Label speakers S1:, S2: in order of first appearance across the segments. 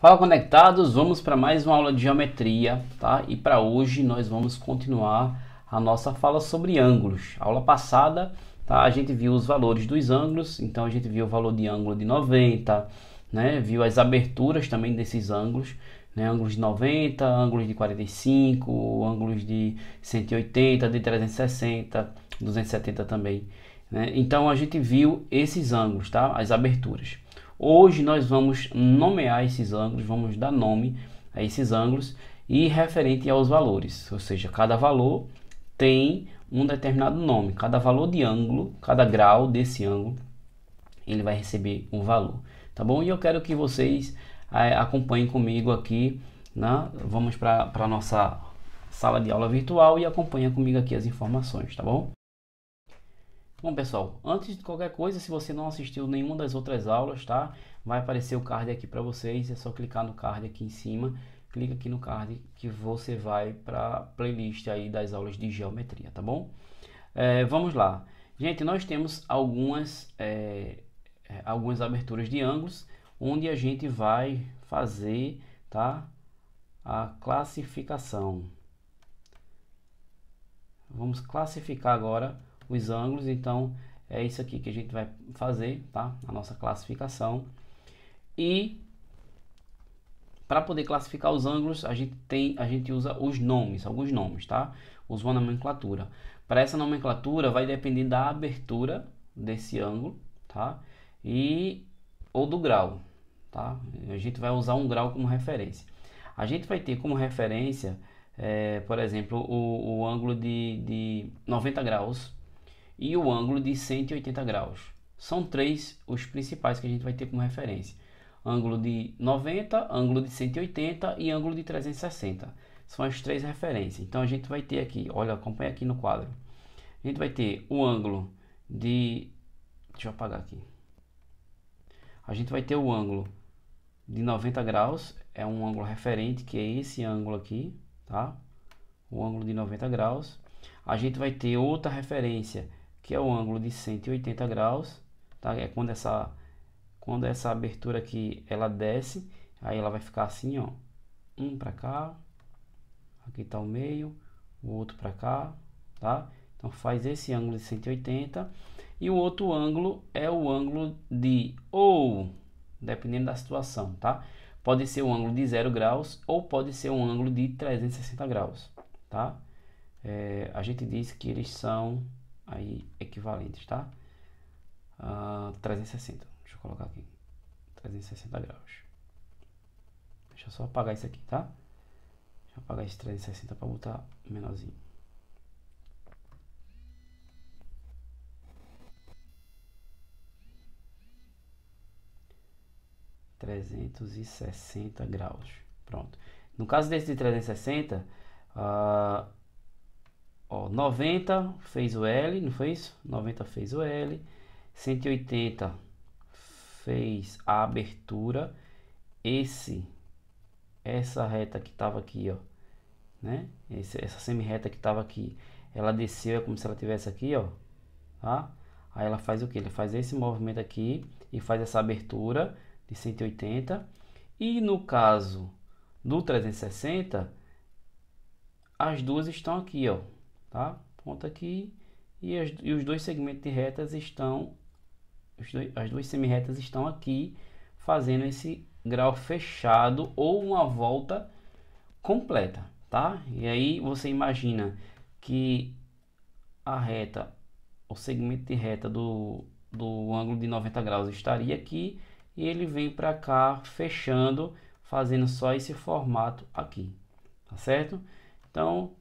S1: Fala conectados, vamos para mais uma aula de geometria, tá? E para hoje nós vamos continuar a nossa fala sobre ângulos. A aula passada, tá? A gente viu os valores dos ângulos, então a gente viu o valor de ângulo de 90, né? Viu as aberturas também desses ângulos, né? Ângulos de 90, ângulos de 45, ângulos de 180, de 360, 270 também, né? Então a gente viu esses ângulos, tá? As aberturas. Hoje nós vamos nomear esses ângulos, vamos dar nome a esses ângulos e referente aos valores, ou seja, cada valor tem um determinado nome, cada valor de ângulo, cada grau desse ângulo, ele vai receber um valor, tá bom? E eu quero que vocês acompanhem comigo aqui, né? Vamos para a nossa sala de aula virtual e acompanhem comigo aqui as informações, tá bom? Bom, pessoal, antes de qualquer coisa, se você não assistiu nenhuma das outras aulas, tá? Vai aparecer o card aqui para vocês, é só clicar no card aqui em cima, clica aqui no card que você vai para a playlist aí das aulas de geometria, tá bom? Vamos lá. Gente, nós temos algumas aberturas de ângulos, onde a gente vai fazer, tá? A classificação. Vamos classificar agora os ângulos, então é isso aqui que a gente vai fazer, tá? A nossa classificação. E para poder classificar os ângulos, a gente usa os nomes, alguns nomes, tá? Usa uma nomenclatura. Para essa nomenclatura vai depender da abertura desse ângulo, tá? Ou do grau, tá? A gente vai usar um grau como referência. A gente vai ter como referência, por exemplo, o ângulo de 90 graus e o ângulo de 180 graus. São três os principais que a gente vai ter como referência. Ângulo de 90, ângulo de 180 e ângulo de 360. São as três referências. Então a gente vai ter aqui, olha, acompanha aqui no quadro. A gente vai ter o ângulo de... Deixa eu apagar aqui. A gente vai ter o ângulo de 90 graus, é um ângulo referente, que é esse ângulo aqui, tá? O ângulo de 90 graus. A gente vai ter outra referência, que é o ângulo de 180 graus, tá? É quando essa abertura aqui ela desce, aí ela vai ficar assim, ó, um para cá, aqui tá o meio, o outro para cá, tá? Então faz esse ângulo de 180 e o outro ângulo é o ângulo de, ou dependendo da situação, tá? Pode ser um ângulo de 0 graus ou pode ser um ângulo de 360 graus, tá? A gente diz que eles são aí equivalentes, tá? 360, deixa eu colocar aqui, 360 graus. Deixa eu só apagar isso aqui, tá? Deixa eu apagar esse 360 para botar menorzinho. ,360 graus, pronto. No caso desse de 360, 90 fez o L, não foi isso? 90 fez o L, 180 fez a abertura, essa reta que estava aqui, ó, né? Essa semi-reta que estava aqui, ela desceu, é como se ela tivesse aqui, ó, tá? Aí ela faz o que? Ela faz esse movimento aqui e faz essa abertura de 180. E no caso do 360, as duas estão aqui, ó, tá? Ponta aqui e os dois segmentos de retas estão, as duas semi-retas estão aqui, fazendo esse grau fechado ou uma volta completa, tá? E aí você imagina que a reta, o segmento de reta do ângulo de 90 graus estaria aqui e ele vem para cá fechando, fazendo só esse formato aqui, tá certo? Então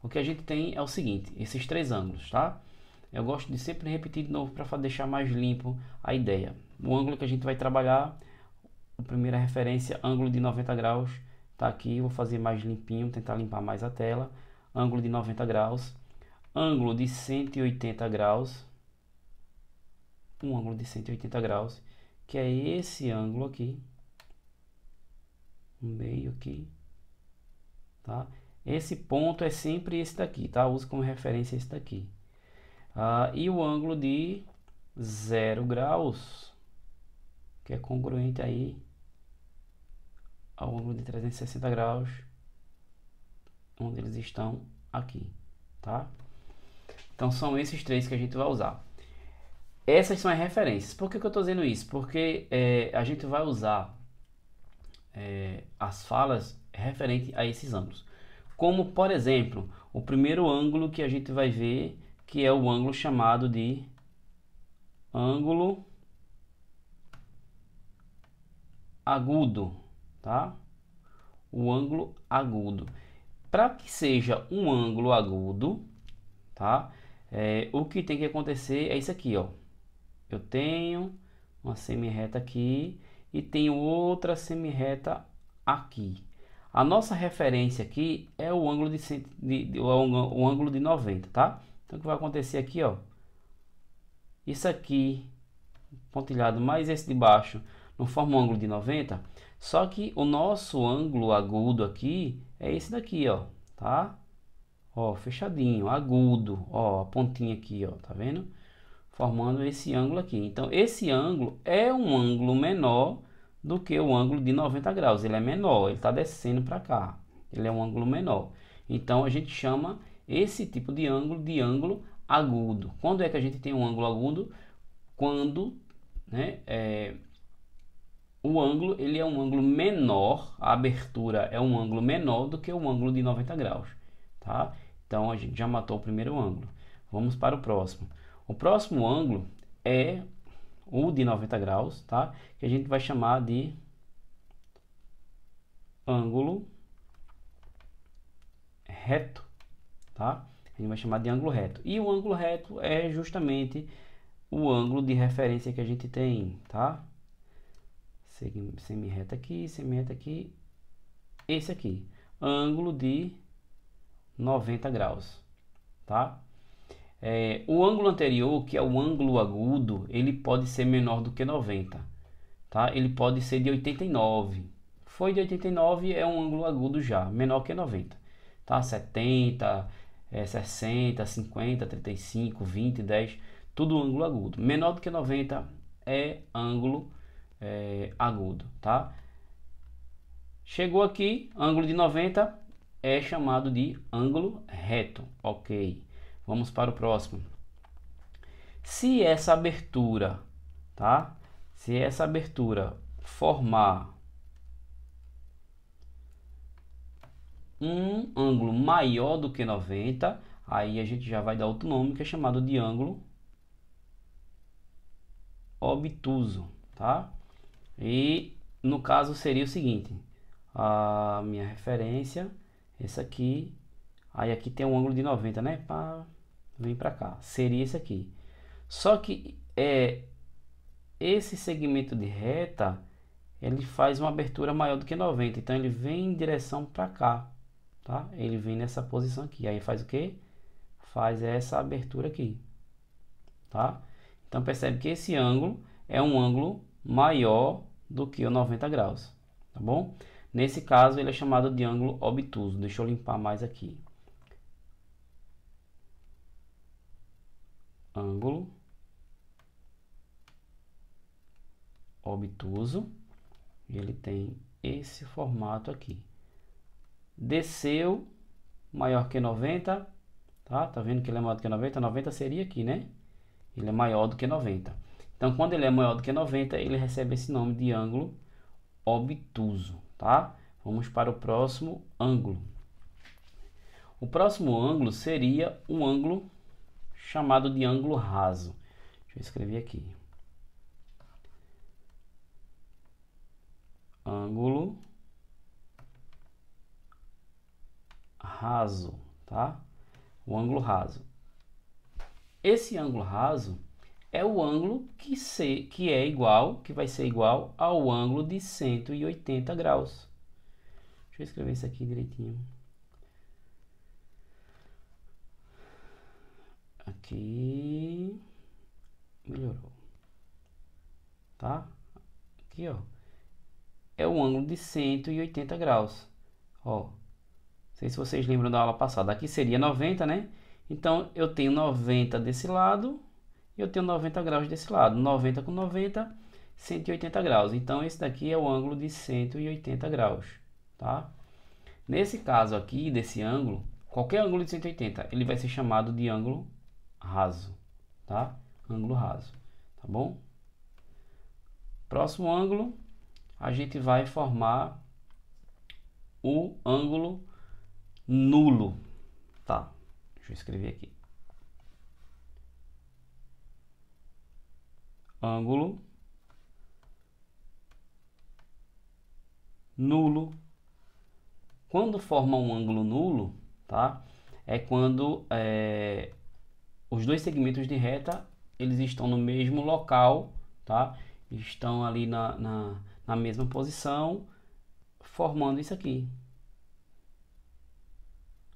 S1: o que a gente tem é o seguinte, esses três ângulos, tá? Eu gosto de sempre repetir de novo para deixar mais limpo a ideia. O ângulo que a gente vai trabalhar, a primeira referência, ângulo de 90 graus, tá aqui. Vou fazer mais limpinho, tentar limpar mais a tela. Ângulo de 90 graus, ângulo de 180 graus, um ângulo de 180 graus, que é esse ângulo aqui, no meio aqui, tá? Esse ponto é sempre esse daqui, tá? Uso como referência esse daqui. E o ângulo de 0 graus, que é congruente aí ao ângulo de 360 graus, onde eles estão aqui, tá? Então são esses três que a gente vai usar. Essas são as referências. Por que eu estou dizendo isso? Porque a gente vai usar as falas referente a esses ângulos. Como, por exemplo, o primeiro ângulo que a gente vai ver, que é o ângulo chamado de ângulo agudo, tá? O ângulo agudo. Para que seja um ângulo agudo, tá? O que tem que acontecer é isso aqui, ó. Eu tenho uma semi-reta aqui e tenho outra semi-reta aqui. A nossa referência aqui é o ângulo o ângulo de 90, tá? Então o que vai acontecer aqui, ó? Isso aqui, pontilhado mais esse de baixo, não forma um ângulo de 90, só que o nosso ângulo agudo aqui é esse daqui, ó, tá? Ó, fechadinho, agudo, ó, a pontinha aqui, ó, tá vendo? Formando esse ângulo aqui. Então, esse ângulo é um ângulo menor do que o ângulo de 90 graus. Ele é menor, ele está descendo para cá. Ele é um ângulo menor. Então, a gente chama esse tipo de ângulo agudo. Quando é que a gente tem um ângulo agudo? Quando, né, o ângulo ele é um ângulo menor, a abertura é um ângulo menor do que o ângulo de 90 graus. Tá? Então, a gente já matou o primeiro ângulo. Vamos para o próximo. O próximo ângulo é o de 90 graus, tá? Que a gente vai chamar de ângulo reto, tá? A gente vai chamar de ângulo reto. E o ângulo reto é justamente o ângulo de referência que a gente tem, tá? Semi-reta aqui, esse aqui. Ângulo de 90 graus, tá? O ângulo anterior, que é o ângulo agudo, ele pode ser menor do que 90, tá? Ele pode ser de 89. Foi de 89, é um ângulo agudo já, menor que 90, tá? 70, 60, 50, 35, 20, 10, tudo ângulo agudo. Menor do que 90 é ângulo agudo, tá? Chegou aqui, ângulo de 90 é chamado de ângulo reto, ok? Vamos para o próximo. Se essa abertura, tá? Se essa abertura formar um ângulo maior do que 90, aí a gente já vai dar outro nome que é chamado de ângulo obtuso, tá? E no caso seria o seguinte: a minha referência, essa aqui, aí aqui tem um ângulo de 90, né? Vem para cá, seria esse aqui. Só que esse segmento de reta, ele faz uma abertura maior do que 90, então ele vem em direção para cá, tá? Ele vem nessa posição aqui, aí faz o que? Faz essa abertura aqui, tá? Então percebe que esse ângulo é um ângulo maior do que o 90 graus, tá bom? Nesse caso ele é chamado de ângulo obtuso. Deixa eu limpar mais aqui. Ângulo obtuso, ele tem esse formato aqui. Desceu maior que 90, tá? Tá vendo que ele é maior do que 90? 90 seria aqui, né? Ele é maior do que 90. Então, quando ele é maior do que 90, ele recebe esse nome de ângulo obtuso, tá? Vamos para o próximo ângulo. O próximo ângulo seria um ângulo chamado de ângulo raso. Deixa eu escrever aqui. Ângulo raso, tá? O ângulo raso. Esse ângulo raso é o ângulo que vai ser igual ao ângulo de 180 graus. Deixa eu escrever isso aqui direitinho. Aqui melhorou, tá? Aqui, ó, é o ângulo de 180 graus. Ó, não sei se vocês lembram da aula passada. Aqui seria 90, né? Então eu tenho 90 desse lado e eu tenho 90 graus desse lado. 90 com 90, 180 graus. Então esse daqui é o ângulo de 180 graus, tá? Nesse caso aqui, desse ângulo, qualquer ângulo de 180, ele vai ser chamado de ângulo raso, tá? Ângulo raso, tá bom? Próximo ângulo, a gente vai formar o ângulo nulo, tá? Deixa eu escrever aqui. Ângulo nulo. Quando forma um ângulo nulo, tá? É quando os dois segmentos de reta eles estão no mesmo local, tá? Estão ali na mesma posição, formando isso aqui.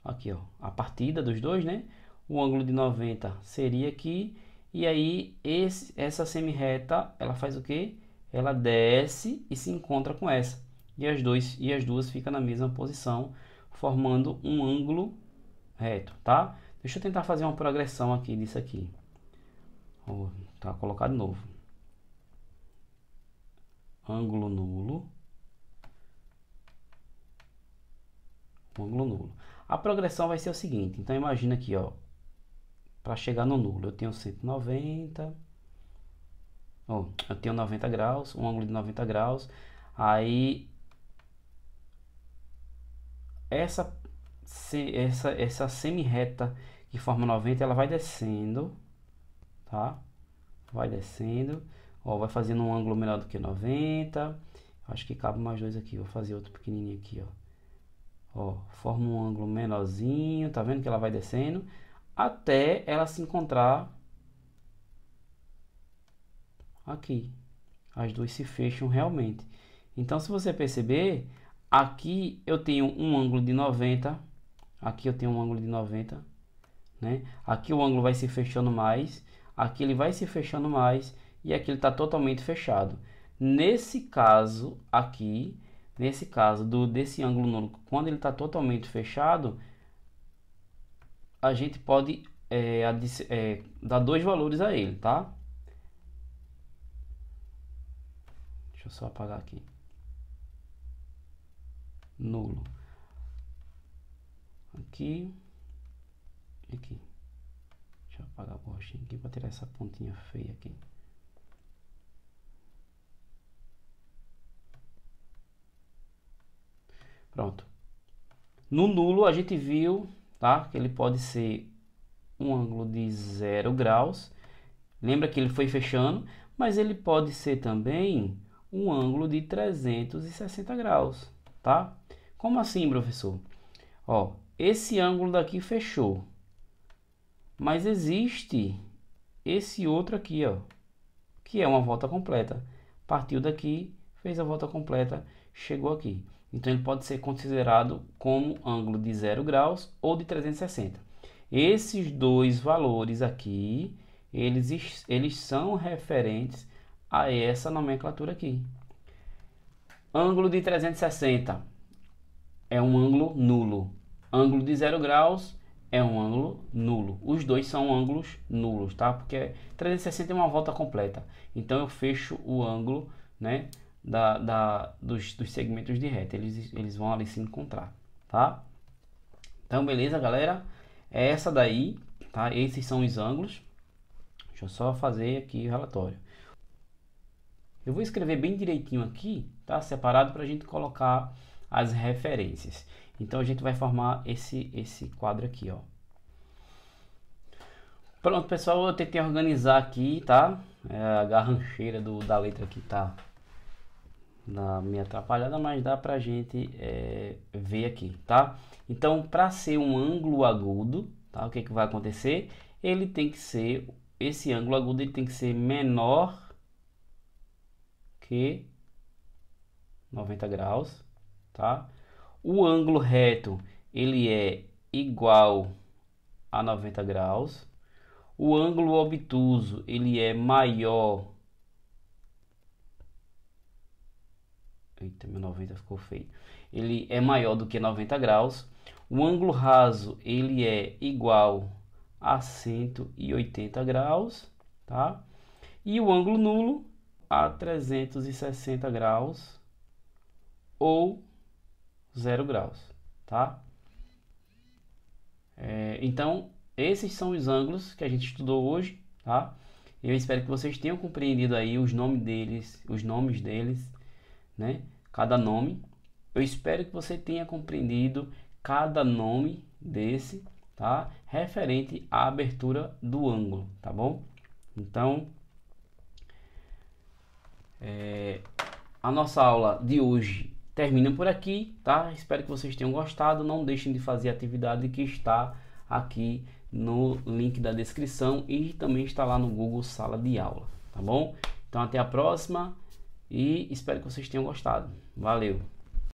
S1: Aqui, ó, a partida dos dois, né? O ângulo de 90 seria aqui. E aí essa semi-reta, ela faz o quê? Ela desce e se encontra com essa. E as duas ficam na mesma posição, formando um ângulo reto, tá? Deixa eu tentar fazer uma progressão aqui disso aqui. Tá colocado de novo. Ângulo nulo. Ângulo nulo. A progressão vai ser o seguinte. Então imagina aqui, ó. Para chegar no nulo, eu tenho 190. Eu tenho 90 graus, um ângulo de 90 graus. Aí essa semi-reta que forma 90, ela vai descendo, tá? Vai descendo, ó, vai fazendo um ângulo menor do que 90. Acho que cabe mais dois aqui, vou fazer outro pequenininho aqui, ó. Forma um ângulo menorzinho, tá vendo que ela vai descendo até ela se encontrar aqui. As duas se fecham realmente. Então, se você perceber, aqui eu tenho um ângulo de 90, aqui eu tenho um ângulo de 90, né? Aqui o ângulo vai se fechando mais, aqui ele vai se fechando mais e aqui ele está totalmente fechado. Nesse caso aqui, nesse caso desse ângulo nulo, quando ele está totalmente fechado, a gente pode dar dois valores a ele, tá? Deixa eu só apagar aqui. Nulo. Aqui. Aqui. Deixa eu apagar a borrachinha aqui para tirar essa pontinha feia aqui. Pronto. No nulo a gente viu, tá? Que ele pode ser um ângulo de 0 graus. Lembra que ele foi fechando, mas ele pode ser também um ângulo de 360 graus, tá? Como assim, professor? Ó, esse ângulo daqui fechou, mas existe esse outro aqui, ó, que é uma volta completa. Partiu daqui, fez a volta completa, chegou aqui. Então ele pode ser considerado como ângulo de 0 graus ou de 360. Esses dois valores aqui, eles são referentes a essa nomenclatura aqui. Ângulo de 360 é um ângulo nulo. Ângulo de 0 graus é um ângulo nulo. Os dois são ângulos nulos, tá? Porque 360 é uma volta completa. Então eu fecho o ângulo, né, dos segmentos de reta. Eles vão ali se encontrar, tá? Então beleza, galera? É essa daí, tá? Esses são os ângulos. Deixa eu só fazer aqui o relatório. Eu vou escrever bem direitinho aqui, tá? Separado para a gente colocar as referências. Então a gente vai formar esse quadro aqui, ó. Pronto, pessoal, eu tentei organizar aqui, tá? A garrancheira da letra aqui tá meio atrapalhada, mas dá pra gente ver aqui, tá? Então, para ser um ângulo agudo, tá? O que que vai acontecer? Ele tem que ser, esse ângulo agudo ele tem que ser menor que 90 graus, tá? O ângulo reto, ele é igual a 90 graus. O ângulo obtuso, ele é maior. Eita, meu 90 ficou feio. Ele é maior do que 90 graus. O ângulo raso, ele é igual a 180 graus, tá? E o ângulo nulo a 360 graus ou 0 graus, tá? Então, esses são os ângulos que a gente estudou hoje, tá? Eu espero que vocês tenham compreendido aí os nomes deles, né? Cada nome. Eu espero que você tenha compreendido cada nome desse, tá? Referente à abertura do ângulo, tá bom? Então, a nossa aula de hoje termina por aqui, tá? Espero que vocês tenham gostado. Não deixem de fazer a atividade que está aqui no link da descrição e também está lá no Google Sala de Aula, tá bom? Então até a próxima e espero que vocês tenham gostado. Valeu!